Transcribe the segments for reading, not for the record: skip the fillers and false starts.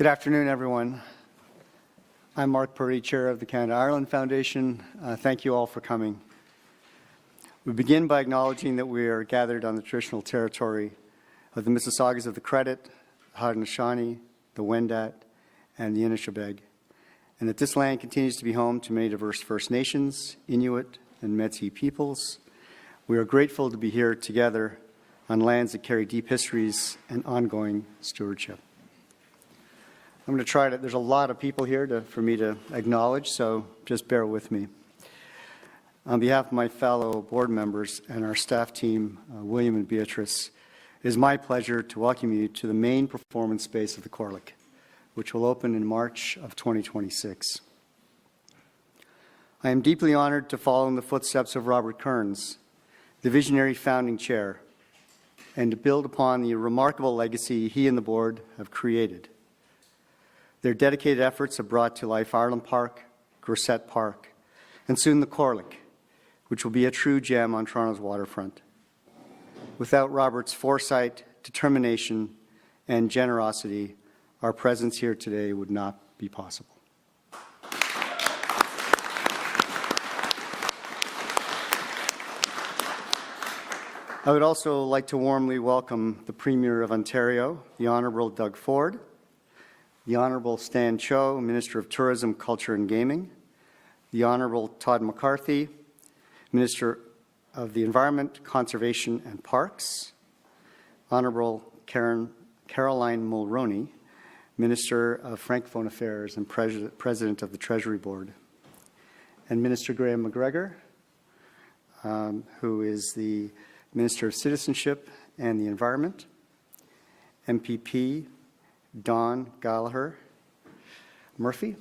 Good afternoon, everyone. I'm Mark Purdy, Chair of the Canada-Ireland Foundation. Thank you all for coming. We begin by acknowledging that we are gathered on the traditional territory of the Mississaugas of the Credit, the Haudenosaunee, the Wendat, and the Inishoabeg, and that this land continues to be home to many diverse First Nations, Inuit, and Métis peoples. We are grateful to be here together on lands that carry deep histories and ongoing stewardship. I'm going to try to, there's a lot of people here for me to acknowledge, so just bear with me. On behalf of my fellow board members and our staff team, William and Beatrice, it is my pleasure to welcome you to the main performance space of the Corlick, which will open in March of 2026. I am deeply honored to follow in the footsteps of Robert Kearns, the visionary founding chair, and to build upon the remarkable legacy he and the board have created. Their dedicated efforts have brought to life Ireland Park, Grisette Park, and soon the Corlick, which will be a true gem on Toronto's waterfront. Without Robert's foresight, determination, and generosity, our presence here today would not be possible. I would also like to warmly welcome the Premier of Ontario, the Honourable Doug Ford, the Honourable Stan Cho, Minister of Tourism, Culture and Gaming, the Honourable Todd McCarthy, Minister of the Environment, Conservation and Parks, Honourable Caroline Mulroney, Minister of Francophone Affairs and President of the Treasury Board, and Minister Graham McGregor, who is the Minister of Citizenship and the Environment, MPP Don Gallagher Murphy,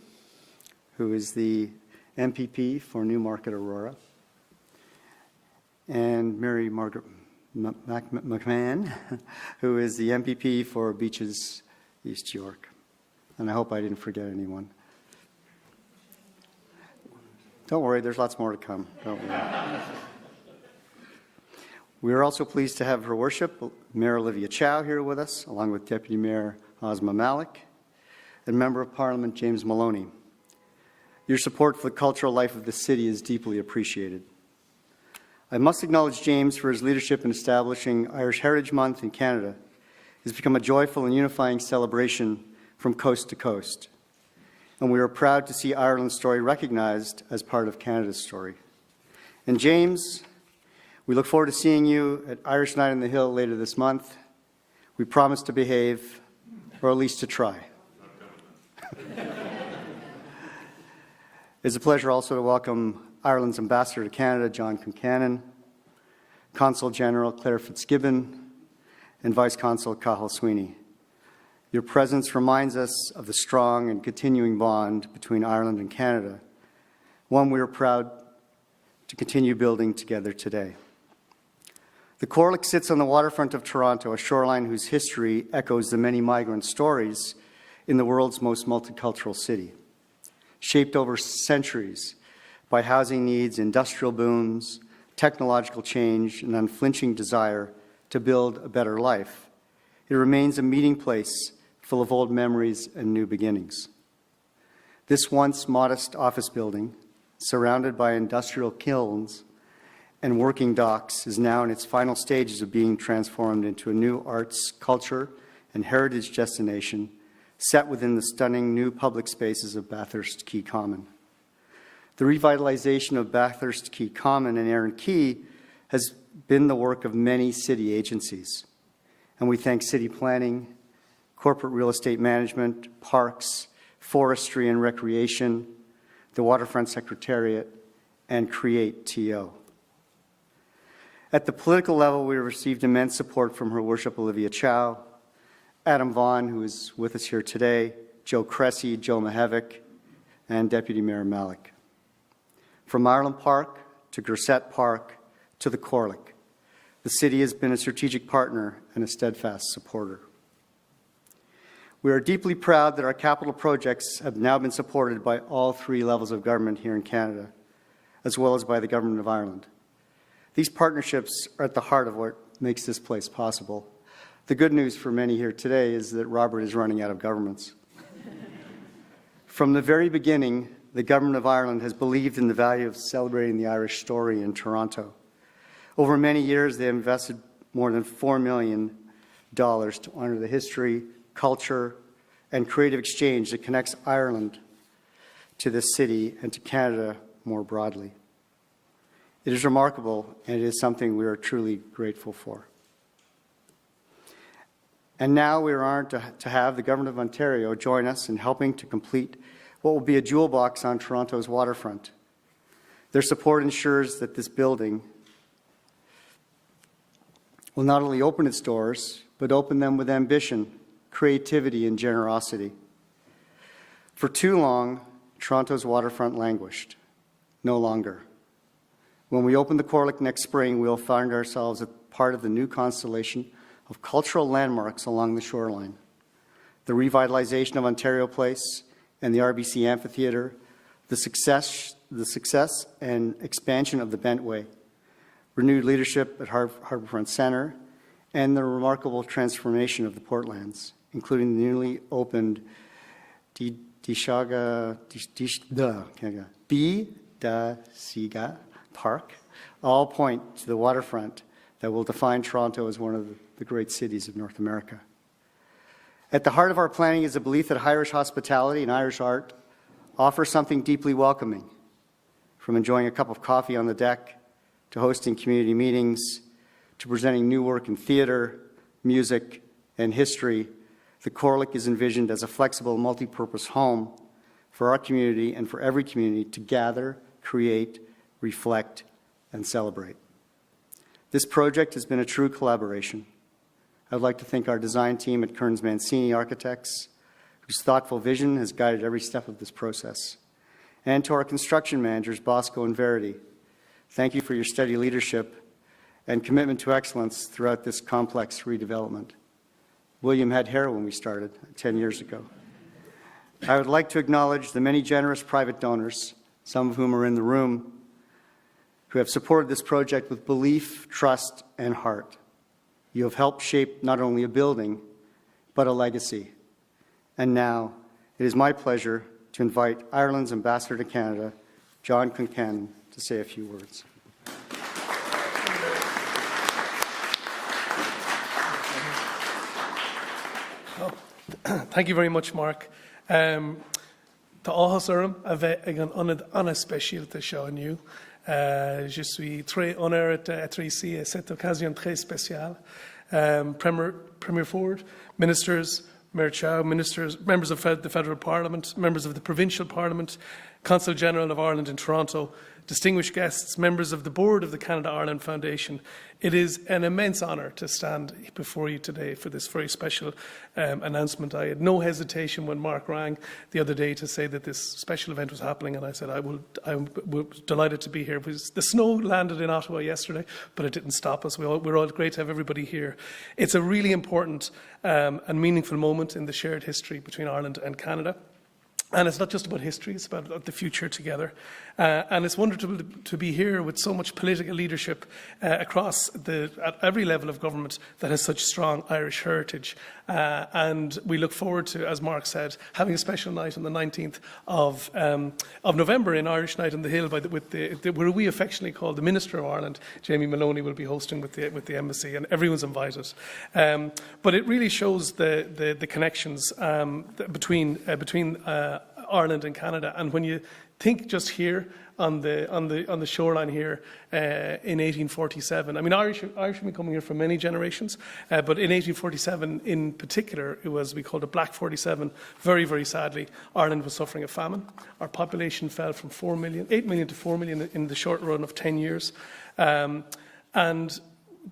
who is the MPP for Newmarket Aurora, and Mary Margaret McMahon, who is the MPP for Beaches East York. And I hope I didn't forget anyone. Don't worry, there's lots more to come. Don't worry. We are also pleased to have Her Worship, Mayor Olivia Chow, here with us, along with Deputy Mayor Ozma Malik and Member of Parliament James Maloney. Your support for the cultural life of the city is deeply appreciated. I must acknowledge James for his leadership in establishing Irish Heritage Month in Canada. It has become a joyful and unifying celebration from coast to coast. And we are proud to see Ireland's story recognized as part of Canada's story. And James, we look forward to seeing you at Irish Night on the Hill later this month. We promise to behave, or at least to try. It's a pleasure also to welcome Ireland's Ambassador to Canada, John Concannon, Consul General Claire Fitzgibbon, and Vice Consul Cathal Sweeney. Your presence reminds us of the strong and continuing bond between Ireland and Canada, one we are proud to continue building together today. The Corlick sits on the waterfront of Toronto, a shoreline whose history echoes the many migrant stories in the world's most multicultural city. Shaped over centuries by housing needs, industrial booms, technological change, and unflinching desire to build a better life, it remains a meeting place full of old memories and new beginnings. This once modest office building, surrounded by industrial kilns and working docks, is now in its final stages of being transformed into a new arts, culture, and heritage destination set within the stunning new public spaces of Bathurst Quay Common. The revitalization of Bathurst Quay Common and Erin Quay has been the work of many city agencies, and we thank city planning, corporate real estate management, parks, forestry and recreation, the Waterfront Secretariat, and Create TO. At the political level, we have received immense support from Her Worship Olivia Chow, Adam Vaughan, who is with us here today, Joe Cressy, Joe Mihevik, and Deputy Mayor Malik. From Ireland Park to Grisette Park to the Corlick, the city has been a strategic partner and a steadfast supporter. We are deeply proud that our capital projects have now been supported by all three levels of government here in Canada, as well as by the Government of Ireland. These partnerships are at the heart of what makes this place possible. The good news for many here today is that Robert is running out of governments. From the very beginning, the Government of Ireland has believed in the value of celebrating the Irish story in Toronto. Over many years, they have invested more than $4 million to honor the history, culture, and creative exchange that connects Ireland to this city and to Canada more broadly. It is remarkable, and it is something we are truly grateful for. And now we are honored to have the Government of Ontario join us in helping to complete what will be a jewel box on Toronto's waterfront. Their support ensures that this building will not only open its doors, but open them with ambition, creativity, and generosity. For too long, Toronto's waterfront languished. No longer. When we open the Corlick next spring, we will find ourselves as part of the new constellation of cultural landmarks along the shoreline. The revitalization of Ontario Place and the RBC Amphitheatre, the success and expansion of the Bentway, renewed leadership at Harbourfront Centre, and the remarkable transformation of the Portlands, including the newly opened Siga Park, all point to the waterfront that will define Toronto as one of the great cities of North America. At the heart of our planning is a belief that Irish hospitality and Irish art offer something deeply welcoming, from enjoying a cup of coffee on the deck, to hosting community meetings, to presenting new work in theatre, music, and history. The Corlick is envisioned as a flexible, multi-purpose home for our community and for every community to gather, create, reflect, and celebrate. This project has been a true collaboration. I'd like to thank our design team at Kearns Mancini Architects, whose thoughtful vision has guided every step of this process, and to our construction managers, Bosco and Verity. Thank you for your steady leadership and commitment to excellence throughout this complex redevelopment. William had hair when we started 10 years ago. I would like to acknowledge the many generous private donors, some of whom are in the room, who have supported this project with belief, trust, and heart. You have helped shape not only a building, but a legacy. And now, it is my pleasure to invite Ireland's Ambassador to Canada, John Concannon, to say a few words. Thank you very much, Mark. Tá áthas orm a bheith ag an anna speisialta seo aniu. Je suis très honoré d'être ici à cette occasion très spéciale. Premier Ford, ministers, Mayor Chow, ministers, members of the Federal Parliament, members of the Provincial Parliament, Consul General of Ireland in Toronto, distinguished guests, members of the board of the Canada-Ireland Foundation. It is an immense honour to stand before you today for this very special announcement. I had no hesitation when Mark rang the other day to say that this special event was happening, and I said I was delighted to be here. The snow landed in Ottawa yesterday, but it didn't stop us. We're all great to have everybody here. It's a really important and meaningful moment in the shared history between Ireland and Canada. And it's not just about history, it's about the future together. And it's wonderful to be here with so much political leadership across at every level of government that has such strong Irish heritage. And we look forward to, as Mark said, having a special night on the 19th of November in Irish Night on the Hill, where we affectionately call the Minister of Ireland, Jamie Maloney, will be hosting with the embassy, and everyone's invited. But it really shows the connections between Ireland and Canada. And when you think just here on the shoreline here in 1847, I mean, Irish have been coming here for many generations, but in 1847 in particular, it was, we called it Black 47. Very, very sadly, Ireland was suffering a famine. Our population fell from 8 million to 4 million in the short run of 10 years. And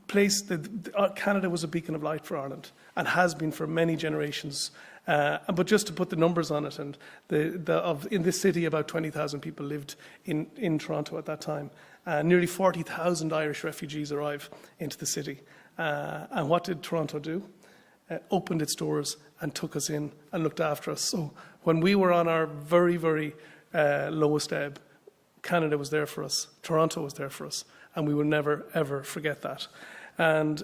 Canada was a beacon of light for Ireland, and has been for many generations. But just to put the numbers on it, and in this city, about 20,000 people lived in Toronto at that time. Nearly 40,000 Irish refugees arrived into the city. And what did Toronto do? Opened its doors and took us in and looked after us. So when we were on our very, very lowest ebb, Canada was there for us. Toronto was there for us. And we will never, ever forget that. And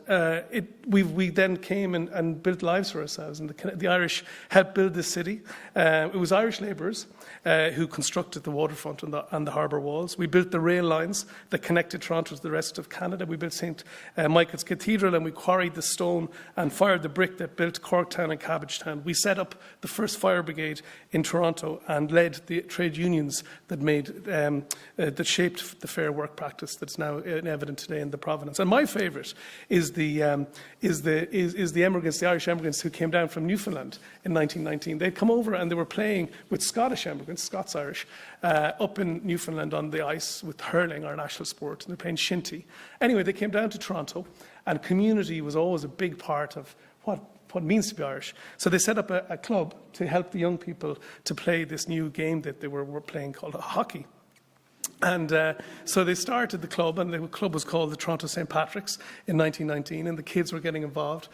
we then came and built lives for ourselves. And the Irish helped build this city. It was Irish labourers who constructed the waterfront and the harbour walls. We built the rail lines that connected Toronto to the rest of Canada. We built St. Michael's Cathedral, and we quarried the stone and fired the brick that built Corktown and Cabbagetown. We set up the first fire brigade in Toronto and led the trade unions that that shaped the fair work practice that's now evident today in the province. And my favourite is the immigrants, the Irish immigrants who came down from Newfoundland in 1919. They'd come over and they were playing with Scottish immigrants, Scots-Irish, up in Newfoundland on the ice with hurling, our national sport, and they're playing shinty. Anyway, they came down to Toronto, and community was always a big part of what it means to be Irish. So they set up a club to help the young people to play this new game that they were playing called hockey. And so they started the club, and the club was called the Toronto St. Patrick's in 1919, and the kids were getting involved.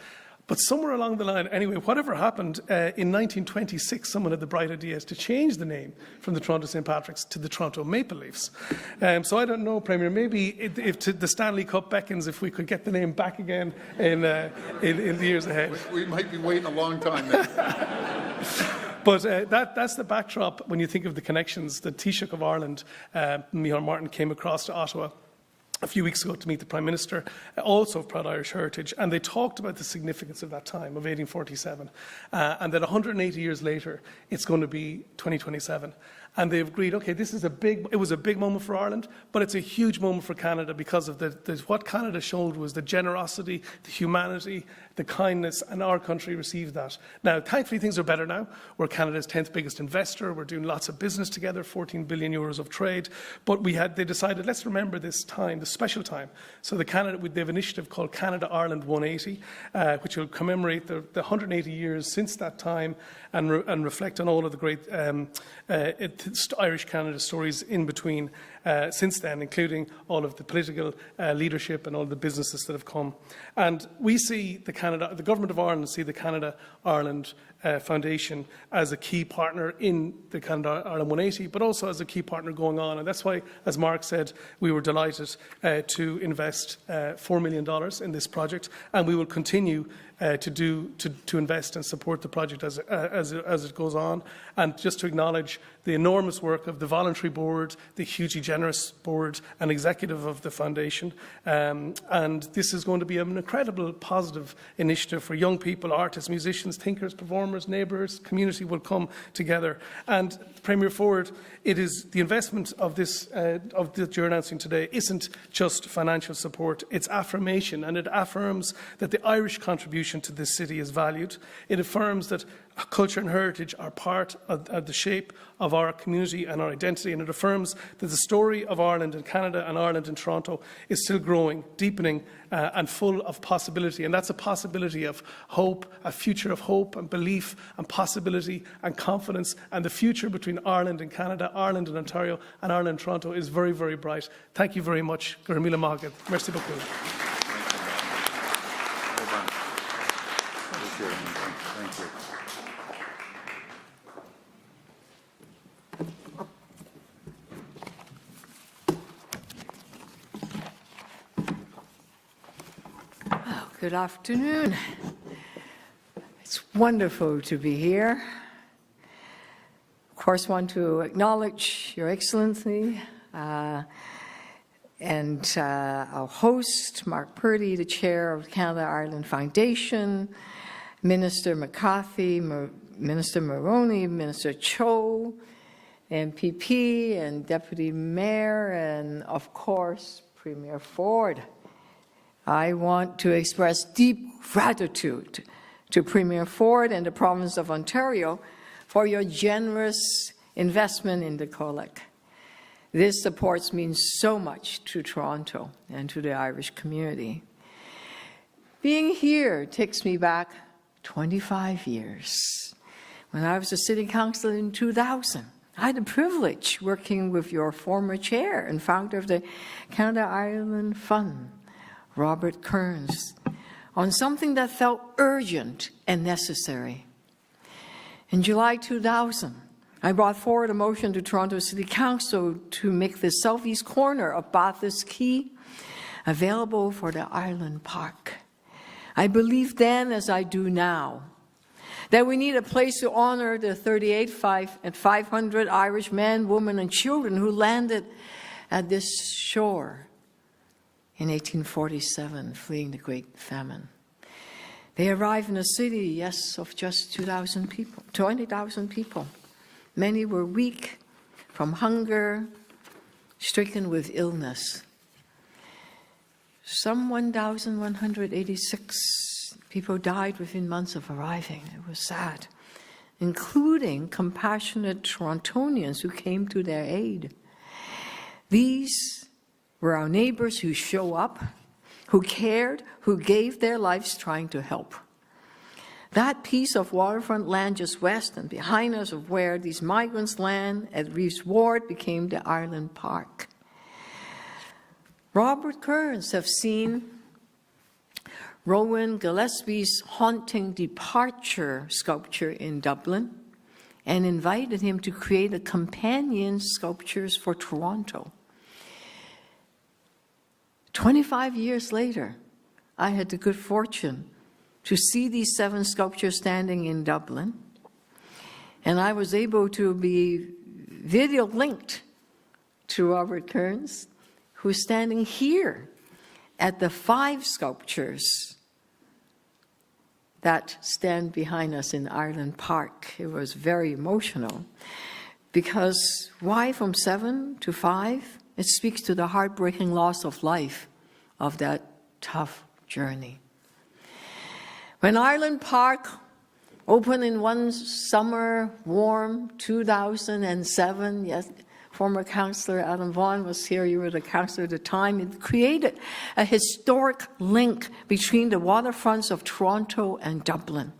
But somewhere along the line, anyway, whatever happened, in 1926, someone had the bright idea to change the name from the Toronto St. Patrick's to the Toronto Maple Leafs. So I don't know, Premier, maybe if the Stanley Cup beckons, if we could get the name back again in the years ahead. We might be waiting a long time then. But that's the backdrop when you think of the connections. The Taoiseach of Ireland, Micheál Martin, came across to Ottawa a few weeks ago to meet the Prime Minister, also of proud Irish heritage, and they talked about the significance of that time, of 1847, and that 180 years later, it's going to be 2027. And they've agreed, okay, it was a big moment for Ireland, but it's a huge moment for Canada because of what Canada showed was the generosity, the humanity, the kindness, and our country received that. Now, thankfully, things are better now. We're Canada's 10th biggest investor. We're doing lots of business together, 14 billion euros of trade. But they decided, let's remember this time, the special time. So they have an initiative called Canada Ireland 180, which will commemorate the 180 years since that time and reflect on all of the great Irish Canada stories in between since then, including all of the political leadership and all the businesses that have come. And we see the Government of Ireland see the Canada Ireland Foundation as a key partner in the Canada Ireland 180, but also as a key partner going on. And that's why, as Mark said, we were delighted to invest $4 million in this project, and we will continue to invest and support the project as it goes on. And just to acknowledge the enormous work of the voluntary board, the hugely generous board and executive of the foundation. And this is going to be an incredible positive initiative for young people, artists, musicians, thinkers, performers, neighbours, community will come together. And Premier Ford, it is the investment of this that you're announcing today isn't just financial support, it's affirmation, and it affirms that the Irish contribution to this city is valued. It affirms that culture and heritage are part of the shape of our community and our identity, and it affirms that the story of Ireland and Canada and Ireland and Toronto is still growing, deepening, and full of possibility. And that's a possibility of hope, a future of hope and belief and possibility and confidence. And the future between Ireland and Canada, Ireland and Ontario, and Ireland and Toronto is very, very bright. Thank you very much. Gur míle maith. Merci beaucoup. Thank you. Good afternoon. It's wonderful to be here. Of course, want to acknowledge Your Excellency and our host, Mark Purdy, the chair of the Canada-Ireland Foundation, Minister McCarthy, Minister Maroney, Minister Cho, MPP and Deputy Mayor, and of course, Premier Ford. I want to express deep gratitude to Premier Ford and the province of Ontario for your generous investment in the COLEC. This support means so much to Toronto and to the Irish community. Being here takes me back 25 years. When I was a city councillor in 2000, I had the privilege working with your former chair and founder of the Canada-Ireland Fund, Robert Kearns, on something that felt urgent and necessary. In July 2000, I brought forward a motion to Toronto City Council to make the southeast corner of Bathurst Quay available for the Ireland Park. I believed then, as I do now, that we need a place to honor the 500 Irish men, women, and children who landed at this shore in 1847, fleeing the Great Famine. They arrived in a city, yes, of just 20,000 people. Many were weak from hunger, stricken with illness. Some 1,186 people died within months of arriving. It was sad, including compassionate Torontonians who came to their aid. These were our neighbors who show up, who cared, who gave their lives trying to help. That piece of waterfront land just west and behind us of where these migrants land at Reeves Ward became the Ireland Park. Robert Kearns have seen Rowan Gillespie's haunting departure sculpture in Dublin and invited him to create a companion sculptures for Toronto. 25 years later, I had the good fortune to see these 7 sculptures standing in Dublin, and I was able to be video linked to Robert Kearns, who's standing here at the 5 sculptures that stand behind us in Ireland Park. It was very emotional, because why from 7 to 5? It speaks to the heartbreaking loss of life of that tough journey. When Ireland Park opened in one summer, warm 2007, yes, former councillor Adam Vaughan was here, you were the councillor at the time, it created a historic link between the waterfronts of Toronto and Dublin.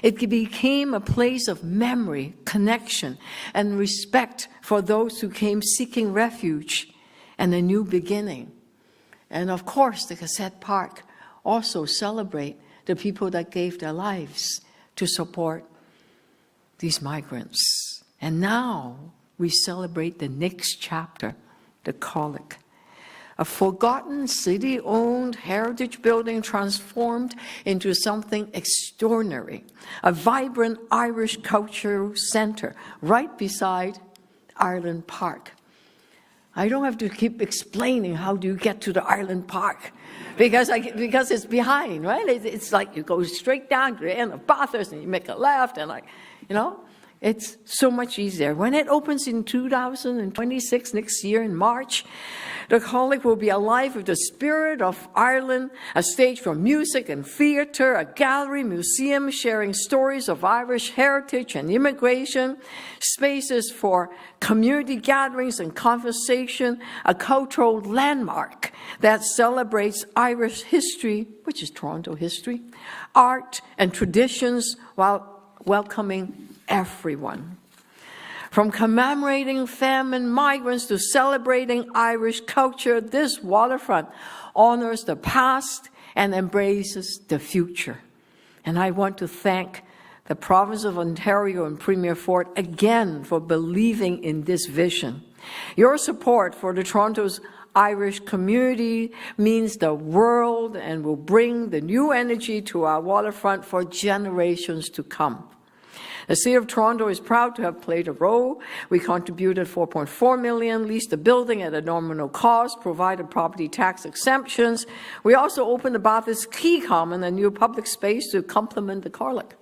It became a place of memory, connection, and respect for those who came seeking refuge and a new beginning. And of course, the Cassette Park also celebrate the people that gave their lives to support these migrants. And now we celebrate the next chapter, the Colic, a forgotten city-owned heritage building transformed into something extraordinary, a vibrant Irish cultural center right beside Ireland Park. I don't have to keep explaining how do you get to the Ireland Park, because it's behind, right? It's like you go straight down to the end of Bathurst and you make a left, and it's so much easier. When it opens in 2026, next year in March, the Colic will be alive with the spirit of Ireland, a stage for music and theatre, a gallery, museum sharing stories of Irish heritage and immigration, spaces for community gatherings and conversation, a cultural landmark that celebrates Irish history, which is Toronto history, art and traditions, while welcoming everyone. From commemorating famine migrants to celebrating Irish culture, this waterfront honors the past and embraces the future. And I want to thank the province of Ontario and Premier Ford again for believing in this vision. Your support for the Toronto's Irish community means the world and will bring the new energy to our waterfront for generations to come. The City of Toronto is proud to have played a role. We contributed $4.4 million, leased the building at a nominal cost, provided property tax exemptions. We also opened the Bathurst Quay Common, a new public space to complement the Colic.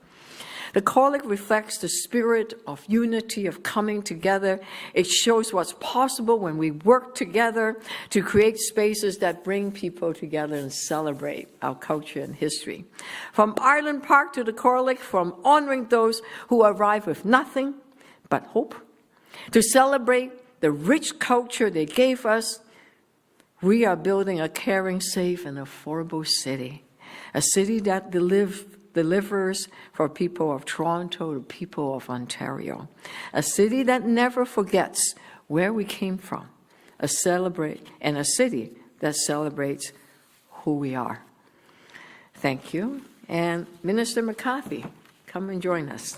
The Colic reflects the spirit of unity, of coming together. It shows what's possible when we work together to create spaces that bring people together and celebrate our culture and history. From Ireland Park to the Colic, from honoring those who arrive with nothing but hope, to celebrate the rich culture they gave us, we are building a caring, safe, and affordable city. A city that delivers for people of Toronto, the people of Ontario. A city that never forgets where we came from. A city that celebrates who we are. Thank you. And Minister McCarthy, come and join us.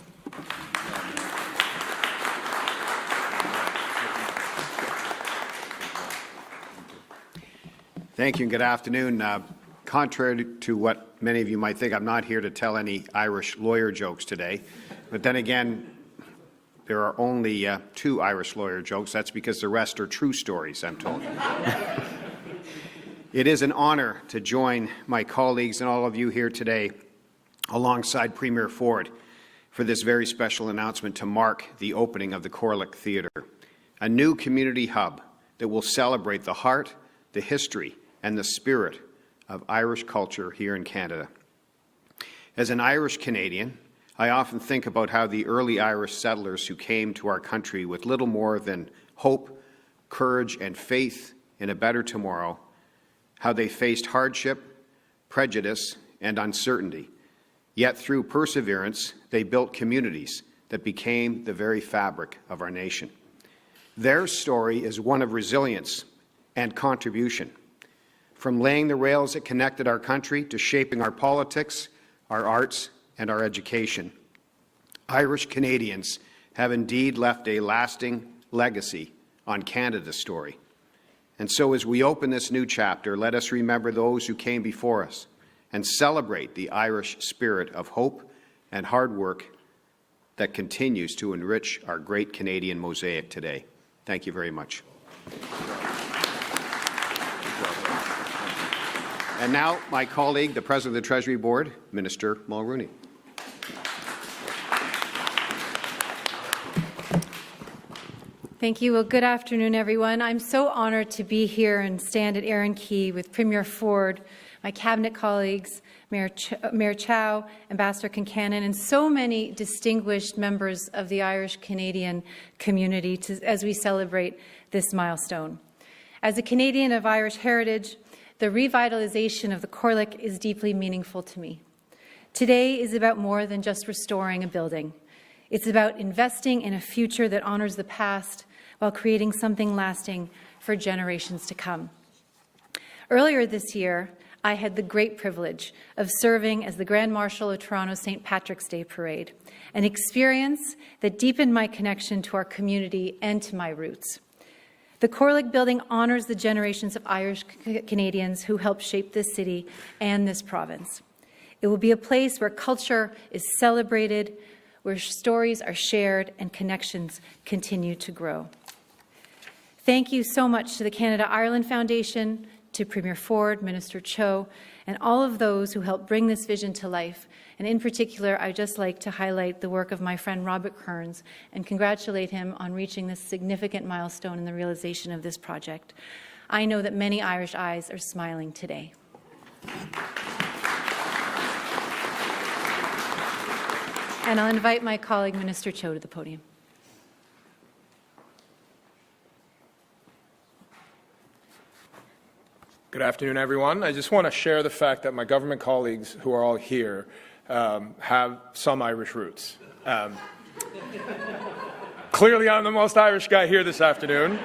Thank you and good afternoon. Contrary to what many of you might think, I'm not here to tell any Irish lawyer jokes today. But then again, there are only 2 Irish lawyer jokes. That's because the rest are true stories, I'm told. It is an honour to join my colleagues and all of you here today alongside Premier Ford for this very special announcement to mark the opening of the Corlick Theatre, a new community hub that will celebrate the heart, the history, and the spirit of Irish culture here in Canada. As an Irish Canadian, I often think about how the early Irish settlers who came to our country with little more than hope, courage, and faith in a better tomorrow, how they faced hardship, prejudice, and uncertainty. Yet through perseverance, they built communities that became the very fabric of our nation. Their story is one of resilience and contribution. From laying the rails that connected our country to shaping our politics, our arts, and our education, Irish Canadians have indeed left a lasting legacy on Canada's story. And so as we open this new chapter, let us remember those who came before us and celebrate the Irish spirit of hope and hard work that continues to enrich our great Canadian mosaic today. Thank you very much. And now, my colleague, the President of the Treasury Board, Minister Mulroney. Thank you. Well, good afternoon, everyone. I'm so honored to be here and stand at Aaron Key with Premier Ford, my cabinet colleagues, Mayor Chow, Ambassador Concannon, and so many distinguished members of the Irish-Canadian community as we celebrate this milestone. As a Canadian of Irish heritage, the revitalization of the Corlick is deeply meaningful to me. Today is about more than just restoring a building. It's about investing in a future that honors the past while creating something lasting for generations to come. Earlier this year, I had the great privilege of serving as the Grand Marshal of Toronto's St. Patrick's Day Parade, an experience that deepened my connection to our community and to my roots. The Corlick Building honors the generations of Irish Canadians who helped shape this city and this province. It will be a place where culture is celebrated, where stories are shared and connections continue to grow. Thank you so much to the Canada-Ireland Foundation, to Premier Ford, Minister Cho, and all of those who helped bring this vision to life. And in particular, I'd just like to highlight the work of my friend Robert Kearns and congratulate him on reaching this significant milestone in the realization of this project. I know that many Irish eyes are smiling today. And I'll invite my colleague, Minister Cho, to the podium. Good afternoon, everyone. I just want to share the fact that my government colleagues who are all here have some Irish roots. Clearly, I'm the most Irish guy here this afternoon,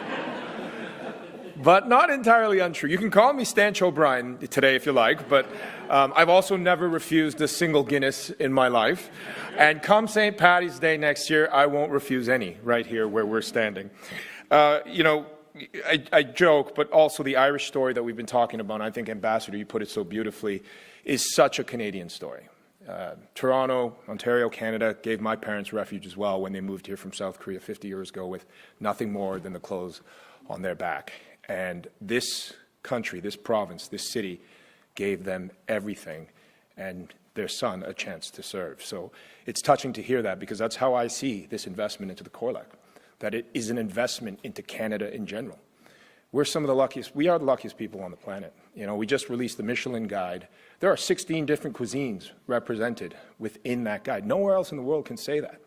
but not entirely untrue. You can call me Stan Cho today if you like, but I've also never refused a single Guinness in my life. And come St. Paddy's Day next year, I won't refuse any right here where we're standing. I joke, but also the Irish story that we've been talking about, and I think, Ambassador, you put it so beautifully, is such a Canadian story. Toronto, Ontario, Canada gave my parents refuge as well when they moved here from South Korea 50 years ago with nothing more than the clothes on their back. And this country, this province, this city gave them everything and their son a chance to serve. So it's touching to hear that because that's how I see this investment into the Corlick, that it is an investment into Canada in general. We're some of the luckiest, we are the luckiest people on the planet. You know, we just released the Michelin Guide. There are 16 different cuisines represented within that guide. Nowhere else in the world can say that.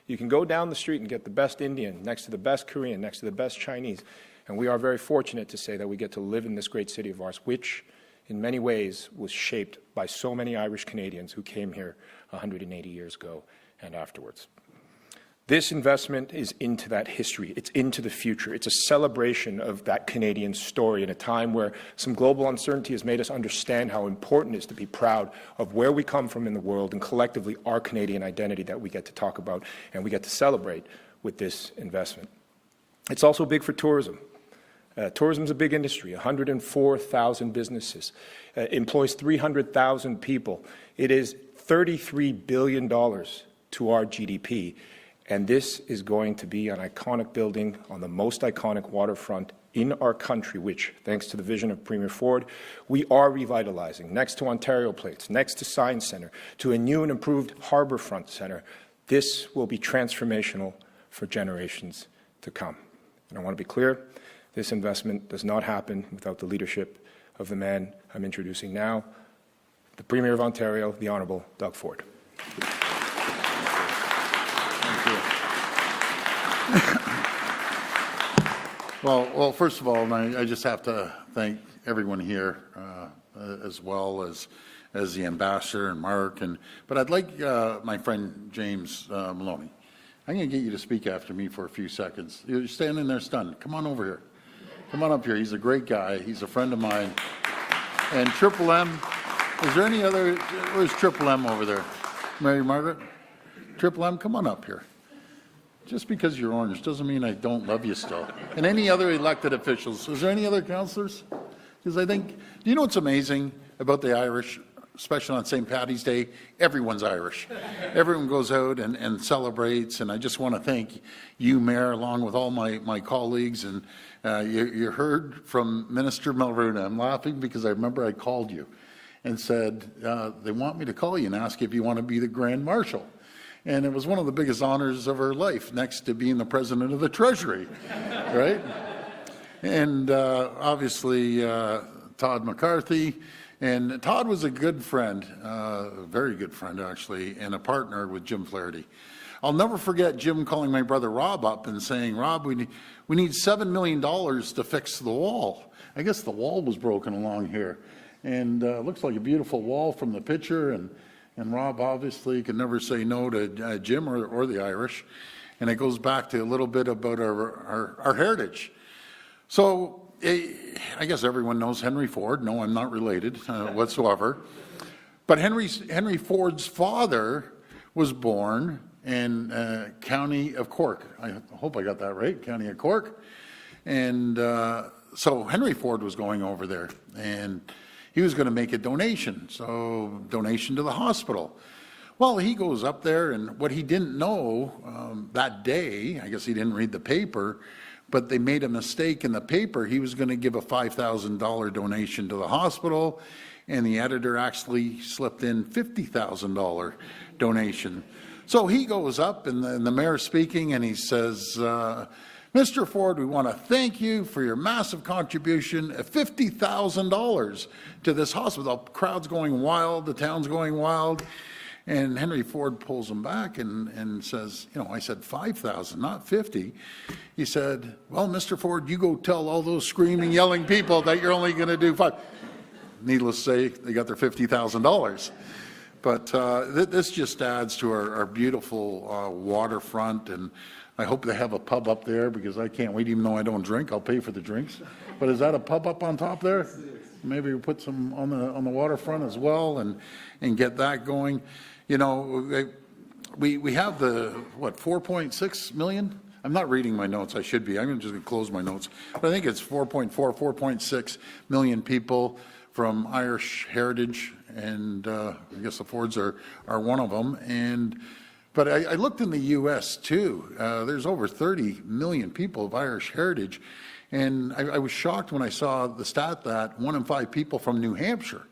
You can go down the street and get the best Indian next to the best Korean, next to the best Chinese. And we are very fortunate to say that we get to live in this great city of ours, which in many ways was shaped by so many Irish Canadians who came here 180 years ago and afterwards. This investment is into that history. It's into the future. It's a celebration of that Canadian story in a time where some global uncertainty has made us understand how important it is to be proud of where we come from in the world and collectively our Canadian identity that we get to talk about and we get to celebrate with this investment. It's also big for tourism. Tourism is a big industry, 104,000 businesses, employs 300,000 people. It is $33 billion to our GDP, and this is going to be an iconic building on the most iconic waterfront in our country, which, thanks to the vision of Premier Ford, we are revitalizing, next to Ontario Plates, next to Science Centre, to a new and improved Harbourfront Centre. This will be transformational for generations to come. And I want to be clear, this investment does not happen without the leadership of the man I'm introducing now, the Premier of Ontario, the Honourable Doug Ford. Well, first of all, I just have to thank everyone here, as well as the ambassador and Mark. But I'd like my friend James Maloney. I'm going to get you to speak after me for a few seconds. You're standing there stunned. Come on over here. Come on up here. He's a great guy. He's a friend of mine. And Triple M. Is there any other? Where's Triple M over there? Mary Margaret? Triple M, come on up here. Just because you're orange doesn't mean I don't love you still. And any other elected officials. Is there any other councillors? Because I think, do you know what's amazing about the Irish, especially on St. Paddy's Day? Everyone's Irish. Everyone goes out and celebrates. And I just want to thank you, Mayor, along with all my colleagues. And you heard from Minister Mulrooney. I'm laughing because I remember I called you and said, they want me to call you and ask if you want to be the Grand Marshal. And it was one of the biggest honors of her life, next to being the President of the Treasury, right? And obviously, Todd McCarthy. And Todd was a good friend, a very good friend, actually, and a partner with Jim Flaherty. I'll never forget Jim calling my brother Rob up and saying, Rob, we need $7 million to fix the wall. I guess the wall was broken along here. And it looks like a beautiful wall from the picture. And Rob obviously could never say no to Jim or the Irish. And it goes back to a little bit about our heritage. So I guess everyone knows Henry Ford. No, I'm not related whatsoever. But Henry Ford's father was born in County of Cork. I hope I got that right, County of Cork. And so Henry Ford was going over there. And he was going to make a donation, so donation to the hospital. Well, he goes up there, and what he didn't know that day, I guess he didn't read the paper, but they made a mistake in the paper. He was going to give a $5,000 donation to the hospital, and the editor actually slipped in $50,000 donation. So he goes up, and the mayor's speaking, and he says, Mr. Ford, we want to thank you for your massive contribution of $50,000 to this hospital. The crowd's going wild, the town's going wild. And Henry Ford pulls him back and says, I said 5,000, not 50. He said, well, Mr. Ford, you go tell all those screaming, yelling people that you're only going to do 5. Needless to say, they got their $50,000. But this just adds to our beautiful waterfront, and I hope they have a pub up there because I can't wait. Even though I don't drink, I'll pay for the drinks. But is that a pub up on top there? Maybe we put some on the waterfront as well and get that going. We have the 4.6 million. I'm not reading my notes. I should be. I'm just going to close my notes. But I think it's 4.6 million people from Irish heritage, and I guess the Fords are one of them. But I looked in the U.S. too. There's over 30 million people of Irish heritage. And I was shocked when I saw the stat that 1 in 5 people from New Hampshire.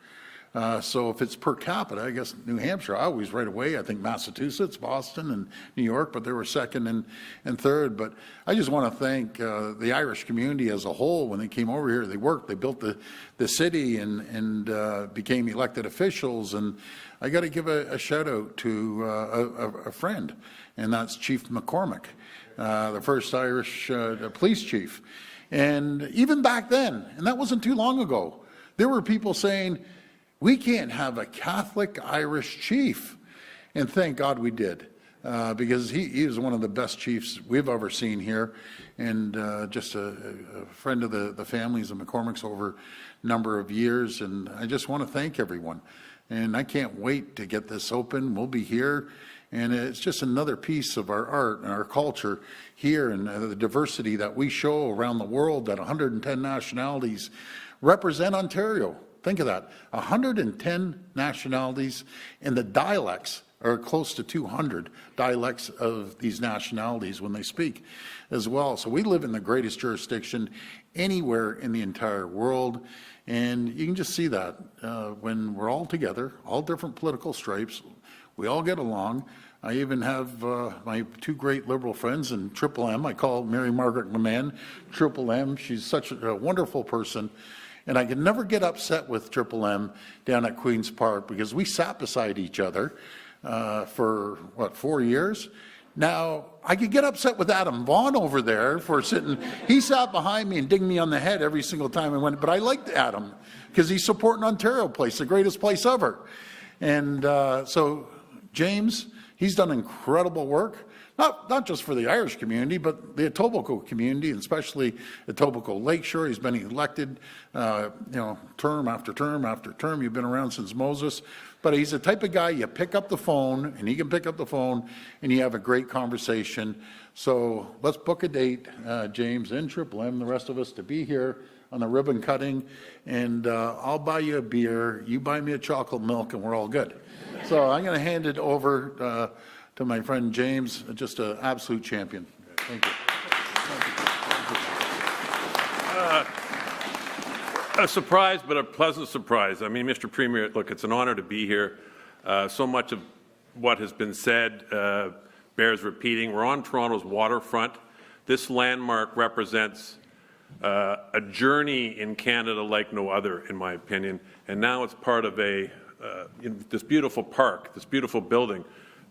So if it's per capita, I guess New Hampshire, I always right away, I think Massachusetts, Boston, and New York, but they were second and third. But I just want to thank the Irish community as a whole. When they came over here, they worked, they built the city and became elected officials. And I got to give a shout out to a friend, and that's Chief McCormick, the first Irish police chief. And even back then, and that wasn't too long ago, there were people saying, we can't have a Catholic Irish chief. And thank God we did, because he is one of the best chiefs we've ever seen here, and just a friend of the families of McCormick's over a number of years. And I just want to thank everyone. And I can't wait to get this open. We'll be here. And it's just another piece of our art and our culture here, and the diversity that we show around the world, that 110 nationalities represent Ontario. Think of that, 110 nationalities, and the dialects are close to 200 dialects of these nationalities when they speak as well. So we live in the greatest jurisdiction anywhere in the entire world, and you can just see that when we're all together, all different political stripes, we all get along. I even have my two great Liberal friends in Triple M. I call Mary Margaret McMahon Triple M. She's such a wonderful person. And I could never get upset with Triple M down at Queen's Park because we sat beside each other for, 4 years? Now, I could get upset with Adam Vaughan over there for sitting. He sat behind me and dinged me on the head every single time I went. But I liked Adam because he's supporting Ontario Place, the greatest place ever. And so James, he's done incredible work. Not just for the Irish community, but the Etobicoke community, and especially Etobicoke Lakeshore. He's been elected, term after term after term. You've been around since Moses. But he's the type of guy you pick up the phone, and he can pick up the phone, and you have a great conversation. So let's book a date, James, and Triple M, the rest of us, to be here on the ribbon cutting, and I'll buy you a beer, you buy me a chocolate milk, and we're all good. So I'm going to hand it over to my friend James, just an absolute champion. Thank you. A surprise, but a pleasant surprise. I mean, Mr. Premier, look, it's an honor to be here. So much of what has been said bears repeating. We're on Toronto's waterfront. This landmark represents a journey in Canada like no other, in my opinion. And now it's part of this beautiful park, this beautiful building,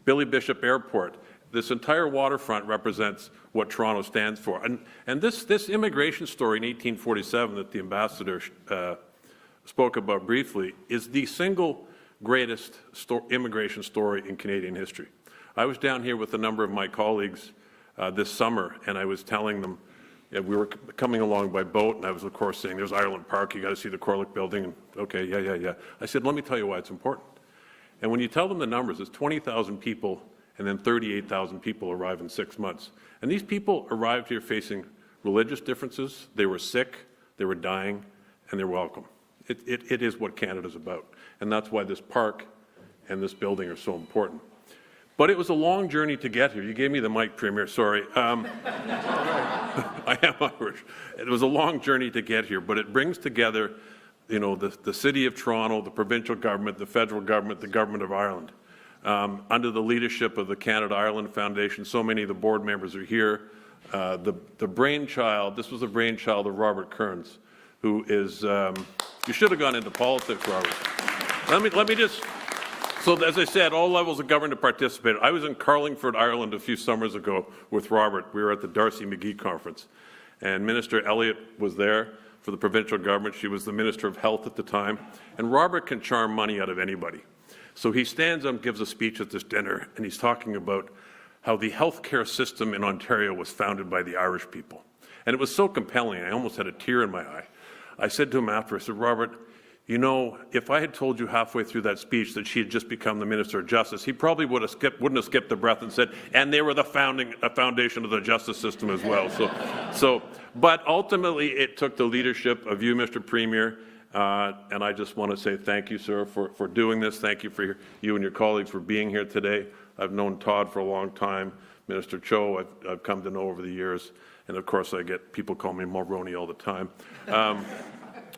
Billy Bishop Airport. This entire waterfront represents what Toronto stands for. And this immigration story in 1847 that the ambassador spoke about briefly is the single greatest immigration story in Canadian history. I was down here with a number of my colleagues this summer, and I was telling them, we were coming along by boat, and I was, of course, saying, there's Ireland Park, you got to see the Corlick building. And, okay, yeah. I said, let me tell you why it's important. And when you tell them the numbers, it's 20,000 people, and then 38,000 people arrive in 6 months. And these people arrived here facing religious differences. They were sick, they were dying, and they're welcome. It is what Canada's about. And that's why this park and this building are so important. But it was a long journey to get here. You gave me the mic, Premier, sorry. I am Irish. It was a long journey to get here, but it brings together, the City of Toronto, the provincial government, the federal government, the government of Ireland. Under the leadership of the Canada-Ireland Foundation, so many of the board members are here. The brainchild, this was the brainchild of Robert Kearns, who is, you should have gone into politics, Robert. Let me just, so as I said, all levels of government participated. I was in Carlingford, Ireland a few summers ago with Robert. We were at the Darcy McGee conference, and Minister Elliott was there for the provincial government. She was the Minister of Health at the time, and Robert can charm money out of anybody. So he stands up, gives a speech at this dinner, and he's talking about how the healthcare system in Ontario was founded by the Irish people. And it was so compelling, I almost had a tear in my eye. I said to him after, I said, Robert, if I had told you halfway through that speech that she had just become the Minister of Justice, he probably wouldn't have skipped a breath and said, and they were the foundation of the justice system as well. But ultimately, it took the leadership of you, Mr. Premier, and I just want to say thank you, sir, for doing this. Thank you for you and your colleagues for being here today. I've known Todd for a long time. Minister Cho, I've come to know over the years. And, of course, I get people call me Mulroney all the time.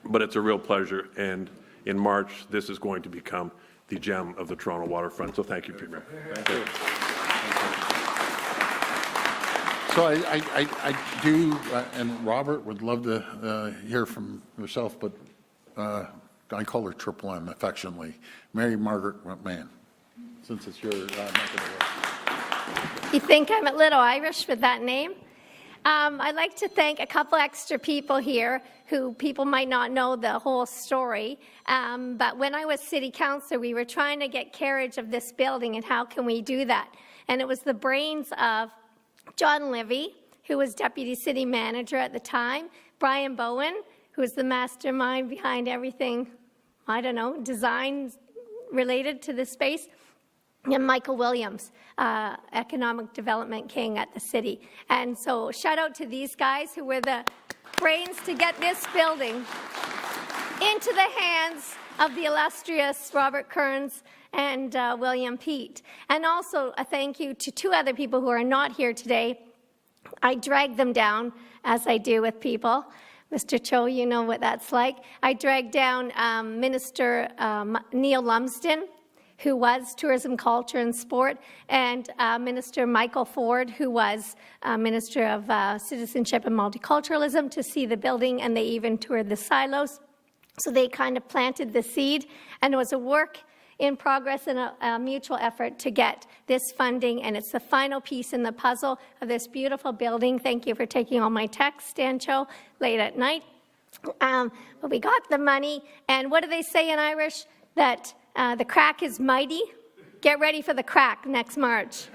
But it's a real pleasure. And in March, this is going to become the gem of the Toronto waterfront. So thank you, Premier. Thank you. So I do, and Robert would love to hear from yourself, but I call her Triple M affectionately, Mary Margaret McMahon, since it's your neck of the woods. You think I'm a little Irish with that name? I'd like to thank a couple extra people here who people might not know the whole story. But when I was city councillor, we were trying to get carriage of this building, and how can we do that? And it was the brains of John Livy, who was deputy city manager at the time, Brian Bowen, who was the mastermind behind everything, design related to this space, and Michael Williams, economic development king at the city. And so shout out to these guys who were the brains to get this building into the hands of the illustrious Robert Kearns and William Pete. And also a thank you to two other people who are not here today. I dragged them down, as I do with people. Mr. Cho, you know what that's like. I dragged down Minister Neil Lumsden, who was Tourism, Culture and Sport, and Minister Michael Ford, who was Minister of Citizenship and Multiculturalism, to see the building, and they even toured the silos. So they kind of planted the seed, and it was a work in progress and a mutual effort to get this funding, and it's the final piece in the puzzle of this beautiful building. Thank you for taking all my texts, Stan Cho, late at night. But we got the money, and what do they say in Irish? That the crack is mighty. Get ready for the crack next March.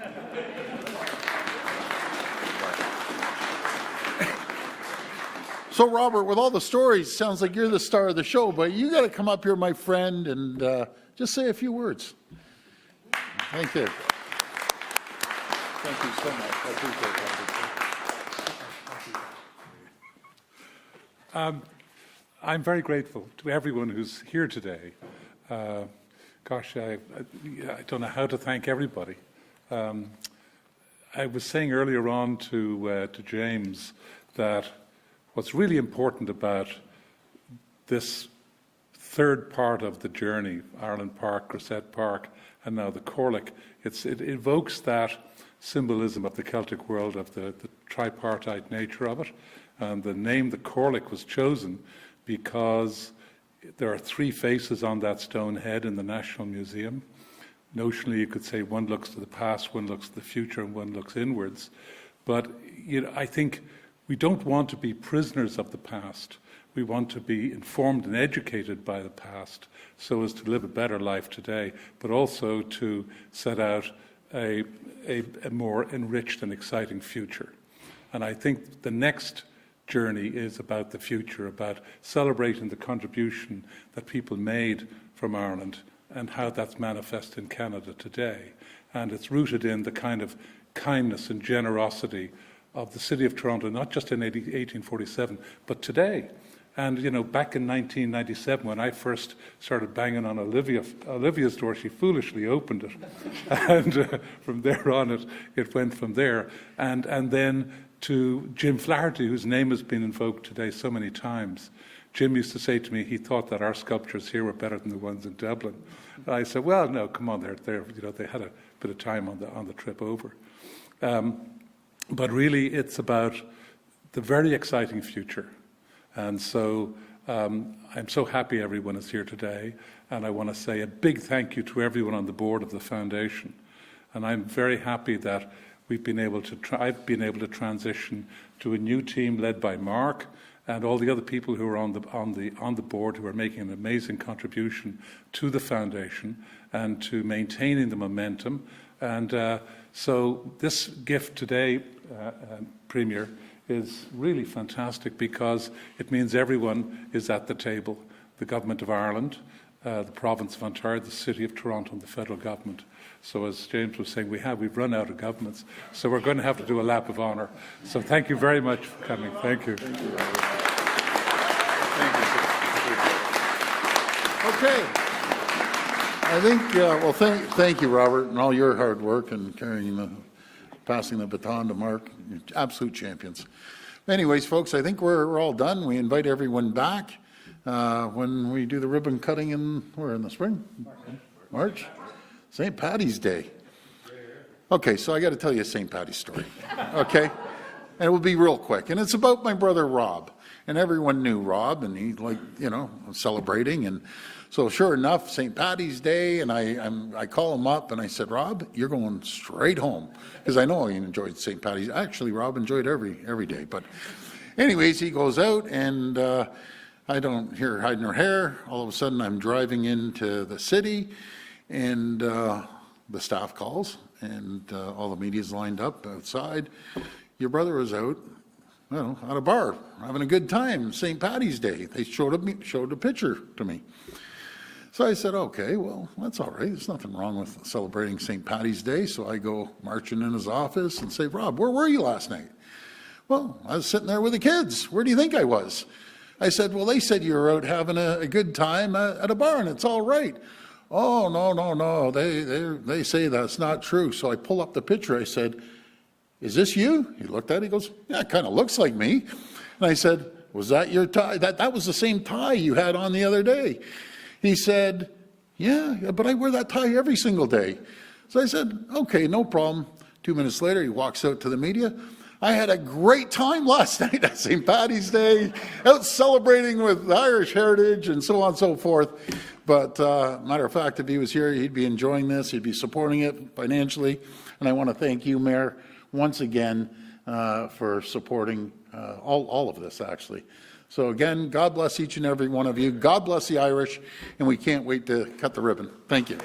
So, Robert, with all the stories, sounds like you're the star of the show, but you got to come up here, my friend, and just say a few words. Thank you. Thank you so much. I appreciate it. I'm very grateful to everyone who's here today. Gosh, I don't know how to thank everybody. I was saying earlier on to James that what's really important about this third part of the journey, Ireland Park, Grosset Park, and now the Corlick, it evokes that symbolism of the Celtic world, of the tripartite nature of it. And the name, the Corlick, was chosen because there are three faces on that stone head in the National Museum. Notionally, you could say one looks to the past, one looks to the future, and one looks inwards. But I think we don't want to be prisoners of the past. We want to be informed and educated by the past so as to live a better life today, but also to set out a more enriched and exciting future. And I think the next journey is about the future, about celebrating the contribution that people made from Ireland and how that's manifest in Canada today. And it's rooted in the kind of kindness and generosity of the City of Toronto, not just in 1847, but today. And, back in 1997, when I first started banging on Olivia's door, she foolishly opened it. And from there on, it went from there. And then to Jim Flaherty, whose name has been invoked today so many times. Jim used to say to me he thought that our sculptures here were better than the ones in Dublin. And I said, well, no, come on, they had a bit of time on the trip over. But really, it's about the very exciting future. And so I'm so happy everyone is here today. And I want to say a big thank you to everyone on the board of the foundation. And I'm very happy that I've been able to transition to a new team led by Mark and all the other people who are on the board who are making an amazing contribution to the foundation and to maintaining the momentum. And so this gift today, Premier, is really fantastic because it means everyone is at the table. The Government of Ireland, the Province of Ontario, the City of Toronto and the Federal Government. So as James was saying, we've run out of governments, so we're going to have to do a lap of honour. So thank you very much for coming. Thank you. Thank you. Okay. I think, thank you, Robert, and all your hard work and passing the baton to Mark. You're absolute champions. Anyways, folks, I think we're all done. We invite everyone back when we do the ribbon cutting in the spring? March? St. Paddy's Day. Okay, so I got to tell you a St. Paddy's story, okay? And it will be real quick. And it's about my brother Rob. And everyone knew Rob, and he celebrating. And so sure enough, St. Paddy's Day, and I call him up and I said, Rob, you're going straight home. Because I know he enjoyed St. Paddy's. Actually, Rob enjoyed every day. But anyways, he goes out and I don't hear hide nor hair. All of a sudden, I'm driving into the city and the staff calls and all the media's lined up outside. Your brother was out, at a bar, having a good time, St. Paddy's Day. They showed a picture to me. So I said, okay, well, that's all right. There's nothing wrong with celebrating St. Paddy's Day. So I go marching in his office and say, Rob, where were you last night? Well, I was sitting there with the kids. Where do you think I was? I said, well, they said you were out having a good time at a bar, and it's all right. Oh, no. They say that's not true. So I pull up the picture. I said, is this you? He looked at it. He goes, yeah, it kind of looks like me. And I said, was that your tie? That was the same tie you had on the other day. He said, yeah, but I wear that tie every single day. So I said, okay, no problem. 2 minutes later, he walks out to the media. I had a great time last night at St. Paddy's Day, out celebrating with Irish heritage and so on and so forth. But matter of fact, if he was here, he'd be enjoying this. He'd be supporting it financially. And I want to thank you, Mayor, once again for supporting all of this, actually. So again, God bless each and every one of you. God bless the Irish, and we can't wait to cut the ribbon. Thank you.